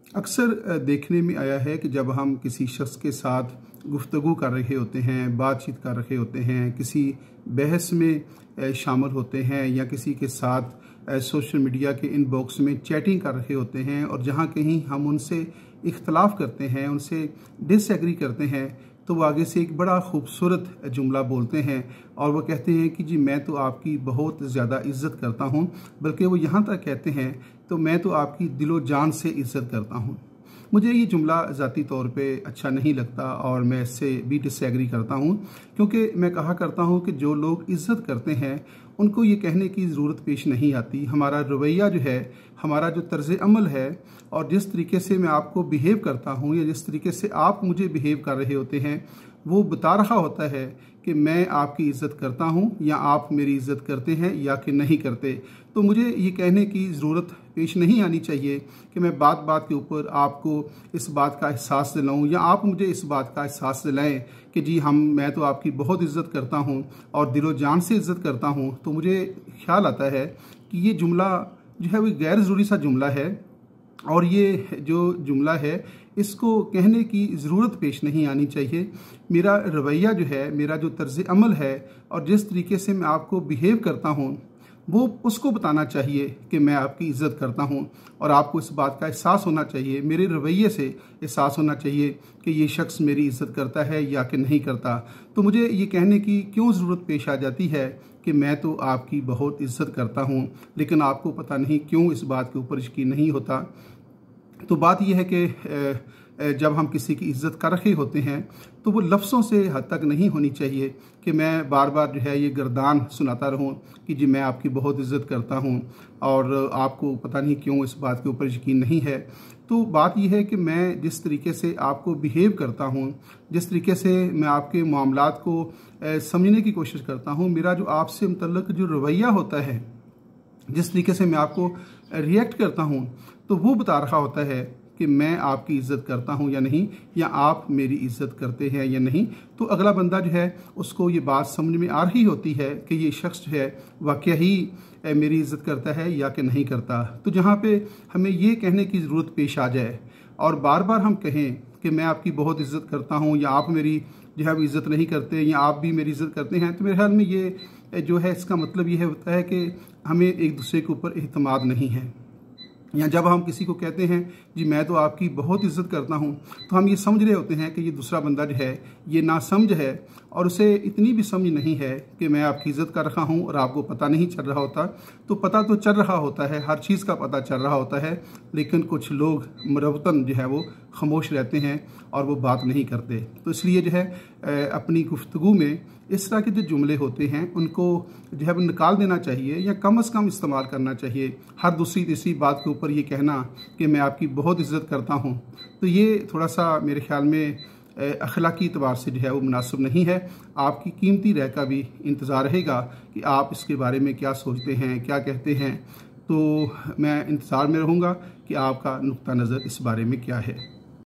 अक्सर देखने में आया है कि जब हम किसी शख्स के साथ गुफ्तगू कर रहे होते हैं, बातचीत कर रहे होते हैं, किसी बहस में शामिल होते हैं या किसी के साथ सोशल मीडिया के इनबॉक्स में चैटिंग कर रहे होते हैं और जहाँ कहीं हम उनसे इख्तलाफ करते हैं, उनसे डिसएग्री करते हैं, तो वो आगे से एक बड़ा खूबसूरत जुमला बोलते हैं और वो कहते हैं कि जी मैं तो आपकी बहुत ज़्यादा इज़्ज़त करता हूँ। बल्कि वो यहाँ तक कहते हैं तो मैं तो आपकी दिलो जान से इज़्ज़त करता हूँ। मुझे ये जुमला ज़ाती तौर पे अच्छा नहीं लगता और मैं इससे भी डिसएग्री करता हूँ, क्योंकि मैं कहा करता हूँ कि जो लोग इज़्ज़त करते हैं उनको ये कहने की ज़रूरत पेश नहीं आती। हमारा रवैया जो है, हमारा जो तर्ज़ अमल है और जिस तरीके से मैं आपको बिहेव करता हूँ या जिस तरीके से आप मुझे बिहेव कर रहे होते हैं, वो बता रहा होता है कि मैं आपकी इज़्ज़त करता हूँ या आप मेरी इज़्ज़त करते हैं या कि नहीं करते। तो मुझे ये कहने की ज़रूरत पेश नहीं आनी चाहिए कि मैं बात बात के ऊपर आपको इस बात का एहसास दिलाऊं या आप मुझे इस बात का एहसास दिलाएं कि जी मैं तो आपकी बहुत इज़्ज़त करता हूं और दिलो जान से इज़्ज़त करता हूं। तो मुझे ख्याल आता है कि ये जुमला जो है वो गैर ज़रूरी सा जुमला है और ये जो जुमला है इसको कहने की ज़रूरत पेश नहीं आनी चाहिए। मेरा रवैया जो है, मेरा जो तर्ज़ अमल है और जिस तरीके से मैं आपको बिहेव करता हूँ वो उसको बताना चाहिए कि मैं आपकी इज़्ज़त करता हूँ और आपको इस बात का एहसास होना चाहिए, मेरे रवैये से एहसास होना चाहिए कि ये शख्स मेरी इज़्ज़त करता है या कि नहीं करता। तो मुझे ये कहने की क्यों ज़रूरत पेश आ जाती है कि मैं तो आपकी बहुत इज़्ज़त करता हूँ, लेकिन आपको पता नहीं क्यों इस बात के ऊपर यकीन नहीं होता। तो बात यह है कि जब हम किसी की इज़्ज़त कर रहे होते हैं तो वो लफ्ज़ों से हद तक नहीं होनी चाहिए कि मैं बार बार जो है ये गर्दान सुनाता रहूं कि जी मैं आपकी बहुत इज़्ज़त करता हूं और आपको पता नहीं क्यों इस बात के ऊपर यकीन नहीं है। तो बात यह है कि मैं जिस तरीके से आपको बिहेव करता हूं, जिस तरीके से मैं आपके मामलात को समझने की कोशिश करता हूं, मेरा जो आपसे मुतल्लिक़ जो रवैया होता है, जिस तरीके से मैं आपको रिएक्ट करता हूं, तो वो बता रहा होता है कि मैं आपकी इज़्ज़त करता हूं या नहीं, या आप मेरी इज़्ज़त करते हैं या नहीं। तो अगला बंदा जो है उसको ये बात समझ में आ रही होती है कि ये शख्स जो है वाकई ही मेरी इज़्ज़त करता है या कि नहीं करता। तो जहाँ पे हमें ये कहने की ज़रूरत पेश आ जाए और बार बार हम कहें कि मैं आपकी बहुत इज़्ज़त करता हूँ या आप मेरी जो है इज़्ज़त नहीं करते या आप भी मेरी इज़्ज़त करते हैं, तो मेरे ख्याल में ये जो है इसका मतलब ये होता है कि हमें एक दूसरे के ऊपर एतमाद नहीं है। या जब हम किसी को कहते हैं जी मैं तो आपकी बहुत इज़्ज़त करता हूँ, तो हम ये समझ रहे होते हैं कि ये दूसरा बंदा जो है ये नासमझ है और उसे इतनी भी समझ नहीं है कि मैं आपकी इज़्ज़त कर रहा हूँ और आपको पता नहीं चल रहा होता। तो पता तो चल रहा होता है, हर चीज़ का पता चल रहा होता है, लेकिन कुछ लोग मुरवतन जो है वो खामोश रहते हैं और वो बात नहीं करते। तो इसलिए जो है अपनी गुफ्तगू में इस तरह के जो जुमले होते हैं उनको जो है वो निकाल देना चाहिए या कम से कम इस्तेमाल करना चाहिए। हर दूसरी तीसरी बात के ऊपर ये कहना कि मैं आपकी बहुत इज़्ज़त करता हूँ, तो ये थोड़ा सा मेरे ख्याल में अखलाकी एतबार से जो है वो मुनासिब नहीं है। आपकी कीमती राय का भी इंतज़ार रहेगा कि आप इसके बारे में क्या सोचते हैं, क्या कहते हैं। तो मैं इंतज़ार में रहूँगा कि आपका नुक्ता नज़र इस बारे में क्या है।